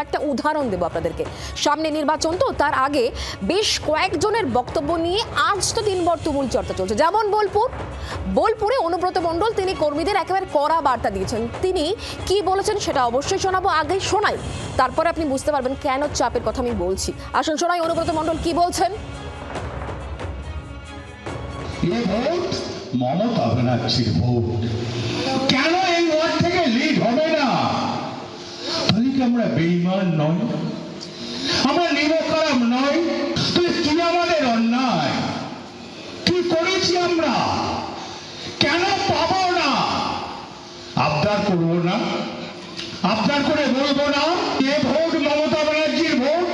কয়েকটা উদাহরণ দেবো আপনাদেরকে। সামনে নির্বাচন, তো তার আগে বেশ কয়েকজনের বক্তব্য নিয়ে আজ তো দিনভর তুমুল চর্চা চলছে। যেমন বোলপুরে অনুব্রত মণ্ডল, তিনি কর্মীদের একেবারে কড়া বার্তা দিয়েছেন। তিনি কি বলেছেন সেটা অবশ্যই শোনাবো, আগে শোনাই, তারপরে আপনি বুঝতে পারবেন কেন চাপের কথা আমি বলছি। আসুন শোনাই অনুব্রত মণ্ডল কি বলছেন। মমতা ব্যানার্জির ভোট, কেন এই ওয়ার্ড থেকে লিড হবে না? তাহলে কি আমরা বেঈমান নই? আমরা নিরপরাধ নই? তাহলে কি আমাদের অন্যায়? কি করেছি আমরা? কেন পাবো না? আবদার করবো না, আবদার করে বলবো না এ ভোট মমতা ব্যানার্জির ভোট,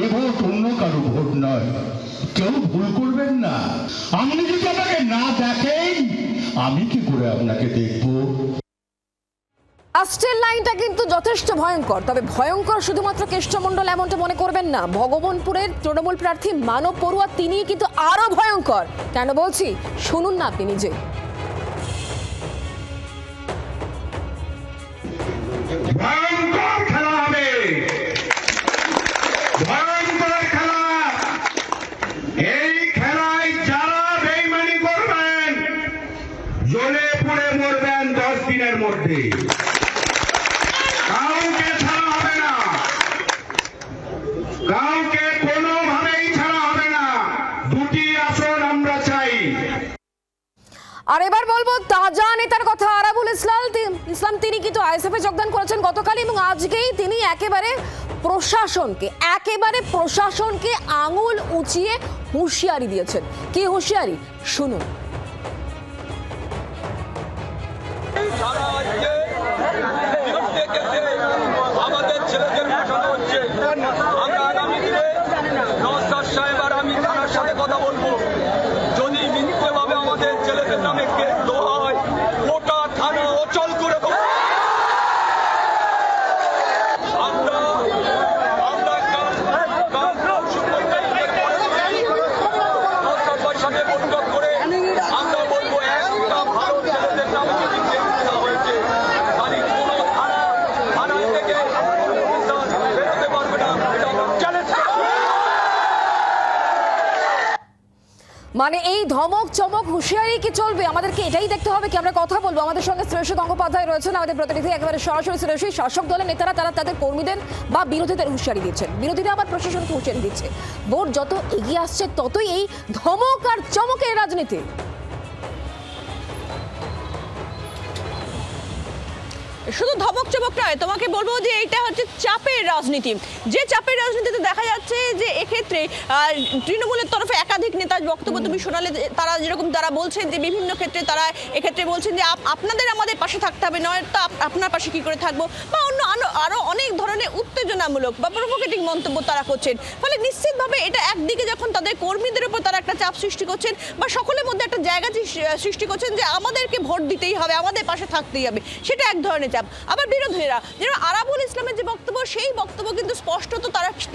এ ভোট অন্য কারো ভোট নয়। কেউ ভুল করবেন না। আপনি যদি আমাকে না দেখেন, আমি কি করে আপনাকে দেখবো? লাস্টের লাইনটা কিন্তু যথেষ্ট ভয়ঙ্কর, তবে ভয়ঙ্কর শুধুমাত্র কেষ্টমণ্ডল এমনটা মনে করবেন না। ভগবানপুরের তৃণমূল প্রার্থী মানব পড়ুয়া, তিনি কিন্তু আরো ভয়ঙ্কর। কেন বলছি শুনুন না আপনি নিজে। ভয়ঙ্কর খেলা হবে, ভয়ঙ্কর খেলা। এই খেলায় যারা বেইমানি করবেন, জ্বলে পুড়ে মরবেন 10 দিনের মধ্যে। কাউকে ছাড়া হবে না, কাউকে কোনোভাবেই ছাড়া হবে না। 2টি আসন আমরা চাই। আর এবার বলবো তাজা নেতার কথা, আরাবুল ইসলাম। তিনি কিন্তু আইএসএফে যোগদান করেছেন গতকাল, এবং আজকেই তিনি একেবারে প্রশাসনকে আঙুল উঁচিয়ে হুঁশিয়ারি দিয়েছেন। কি হুঁশিয়ারি শুনুন। আমাদের ছেলেদের পাঠানো হচ্ছে। আমরা আগামী দিনে নওশাদ সাহেব আর আমি তার সাথে কথা বলবো। যদি মিথ্যেভাবে আমাদের ছেলেদের নামে কেস দেওয়া হয়, গোটা থানা অচল করে দেবো। আমরা নওশাদ সাথে বৈঠক করে আমরা বলবো, একটা ভালো ছেলেদের নামে যদি কেস দেওয়া হয়েছে, তাহলে কোনো থানা থেকে বেরোতে পারবে না। এটা চ্যালেঞ্জ। মানে এই ধমক চমক হুঁশিয়ারি কি চলবে? আমাদেরকে এটাই দেখতে হবে কি আমরা কথা বলবো। আমাদের সঙ্গে শ্রেয়সী গঙ্গোপাধ্যায় রয়েছেন, আমাদের প্রতিনিধি, একেবারে সরাসরি। শ্রেয়সী, শাসক দলের নেতারা তারা তাদের কর্মীদের বা বিরোধীদের হুঁশিয়ারি দিচ্ছেন, বিরোধীরা আবার প্রশাসনকে হুঁশিয়ারি দিচ্ছে। ভোট যত এগিয়ে আসছে ততই এই ধমক আর চমকের রাজনীতি। শুধু ধমক চমক নয়, তোমাকে বলবো যে এটা হচ্ছে চাপের রাজনীতি। যে চাপের রাজনীতিতে দেখা যাচ্ছে যে এক্ষেত্রে তৃণমূলের তরফে একাধিক নেতার বক্তব্য তুমি শোনালে, তারা যেরকম তারা বলছেন যে বিভিন্ন ক্ষেত্রে তারা এক্ষেত্রে বলছেন যে আপনাদের আমাদের পাশে থাকতে হবে, নয় তো আপনার পাশে কি করে থাকবো, বা অন্য আরো অনেক ধরনের উত্তেজনামূলক বা প্রভোকেটিং মন্তব্য তারা করছেন। ফলে নিশ্চিতভাবে এটা একদিকে যখন তাদের কর্মীদের উপর তারা একটা চাপ সৃষ্টি করছেন, বা সকলের মধ্যে একটা জায়গা সৃষ্টি করছেন যে আমাদেরকে ভোট দিতেই হবে, আমাদের পাশে থাকতেই হবে, সেটা এক ধরনের চাপ। আবার বিরোধীরা, যেমন আরাবুল ইসলামের যে বক্তব্য, সেই বক্তব্য কিন্তু স্পষ্টত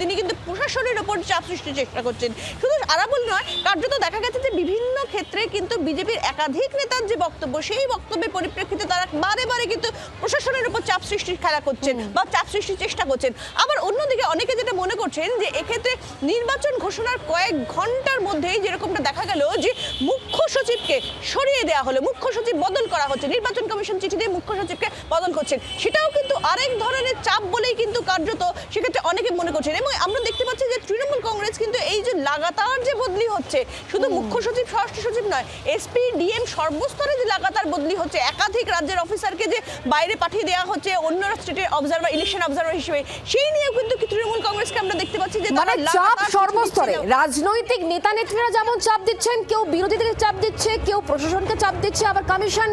তিনি কিন্তু প্রশাসনের উপর চাপ সৃষ্টির চেষ্টা করছেন। শুধু আরাবুল নয়, কার্যত দেখা গেছে যে বিভিন্ন ক্ষেত্রে কিন্তু বিজেপির একাধিক নেতার যে বক্তব্য, সেই বক্তব্যের পরিপ্রেক্ষিতে তারা বারে বারে কিন্তু প্রশাসনের উপর চাপ সৃষ্টির খেলা করছেন বা চাপ সৃষ্টির চেষ্টা করছেন। আবার অন্যদিকে অনেকে যেটা মনে করছেন যে এক্ষেত্রে নির্বাচন ঘোষণার কয়েক ঘন্টার মধ্যেই যেরকমটা দেখা গেল যে মুখ্য সচিবকে সরিয়ে দেওয়া হলো, মুখ্য সচিব বদল করা হচ্ছে, নির্বাচন কমিশন চিঠি দিয়ে মুখ্য সচিবকে বদল করছেন, সেটাও কিন্তু আরেক ধরনের চাপ বলেই কিন্তু কার্যত সেক্ষেত্রে অনেকে মনে করছেন। এবং আমরা দেখতে পাচ্ছি যে তৃণমূল কংগ্রেস কিন্তু এই যে লাগাতার যে বদলি হচ্ছে, শুধু মুখ্য সচিব স্বরাষ্ট্র সচিব নয়, এসপি ডিএম সর্বস্তরে যে লাগাতার বদলি হচ্ছে, একাধিক রাজ্যের অফিসারকে যে বাইরে পাঠিয়ে দেওয়া হচ্ছে অন্য স্টেটের অবজারভার, ইলেকশন অবজারভার হিসেবে, সেই নিয়েও কিন্তু তৃণমূল কংগ্রেসকে আমরা দেখতে পাচ্ছি যে মানে চাপ সর্বস্তরে। রাজনৈতিক নেতা নেত্রীরা যেমন চাপ দিচ্ছেন, কেউ বিরোধীদের চাপ দিচ্ছে, কেউ প্রশাসনকে চাপ দিচ্ছে, আবার কমিশন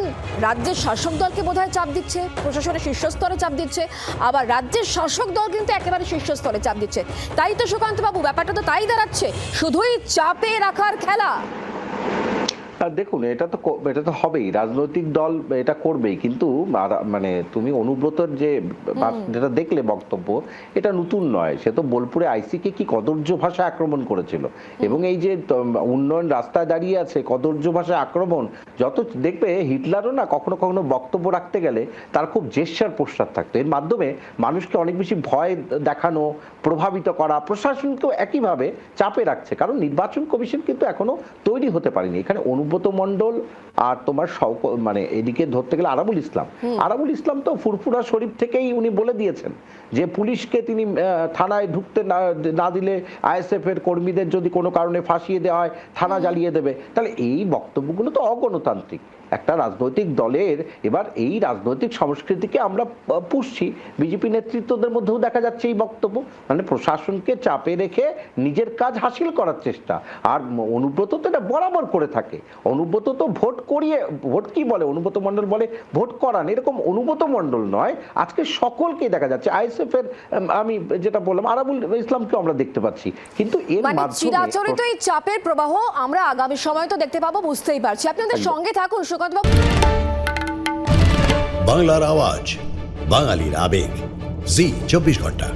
রাজ্যের শাসক দলকে বোধহয় চাপ দিচ্ছে, প্রশাসনের শীর্ষস্তরে চাপ দিচ্ছে, আবার রাজ্যের শাসক দল কিন্তু একেবারে শীর্ষস্তরে চাপ দিচ্ছে। তাই তো সুকান্ত বাবু, ব্যাপারটা তো তাই দাঁড়াচ্ছে, শুধুই চাপে রাখার খেলা। দেখুন, এটা তো হবেই, রাজনৈতিক দল এটা করবেই, কিন্তু মানে তুমি অনুব্রতর যে যেটা দেখলে বক্তব্য, এটা নতুন নয়। সে তো বোলপুরে আইসিকে কি কদর্য ভাষায় আক্রমণ করেছিল, এবং এই যে উন্নয়ন রাস্তায় দাঁড়িয়ে আছে, কদর্য ভাষায় আক্রমণ, যত দেখবে হিটলারও না কখনো কখনো বক্তব্য রাখতে গেলে তার খুব জেস্চার পোস্টার থাকতো, এর মাধ্যমে মানুষকে অনেক বেশি ভয় দেখানো, প্রভাবিত করা, প্রশাসনকেও একইভাবে চাপে রাখছে। কারণ নির্বাচন কমিশন কিন্তু এখনো তৈরি হতে পারেনি। এখানে অনুব্রত মণ্ডল আর তোমার মানে এদিকে ধরতে গেলে আরাবুল ইসলাম তো ফুরফুরা শরীফ থেকেই উনি বলে দিয়েছেন যে পুলিশকে তিনি থানায় ঢুকতে না দিলে আইএসএফ এর কর্মীদের যদি কোনো কারণে ফাঁসিয়ে দেওয়া হয় থানা জ্বালিয়ে দেবে। তাহলে এই বক্তব্যগুলো তো অগণতান্ত্রিক। একটা রাজনৈতিক দলের এবার এই রাজনৈতিক সংস্কৃতিকে আমরা পুষছি, বিজেপি নেতৃত্বদের মধ্যেও দেখা যাচ্ছে এই বক্তব্য, মানে প্রশাসনকে চাপে রেখে নিজের কাজ হাসিল করার চেষ্টা। আর অনুব্রত তো এটা বরাবর করে থাকে। অনুব্রত তো ভোট কি বলে, অনুব্রত মণ্ডল বলে ভোট করান, এরকম অনুব্রত মণ্ডল নয়, আজকে সকলকে দেখা যাচ্ছে। আইএসএফ এর আমি যেটা বললাম আরাবুল ইসলামকে আমরা দেখতে পাচ্ছি, কিন্তু এর মাধ্যমে চিরাচরিত এই চাপের প্রবাহ আমরা আগামী সময় তো দেখতে পাবো, বুঝতেই পারছি। আপনাদের সঙ্গে থাকুন সুকান্ত বাবু। বাংলার আওয়াজ, বাঙালির আবেগ, জি 24 ঘন্টা।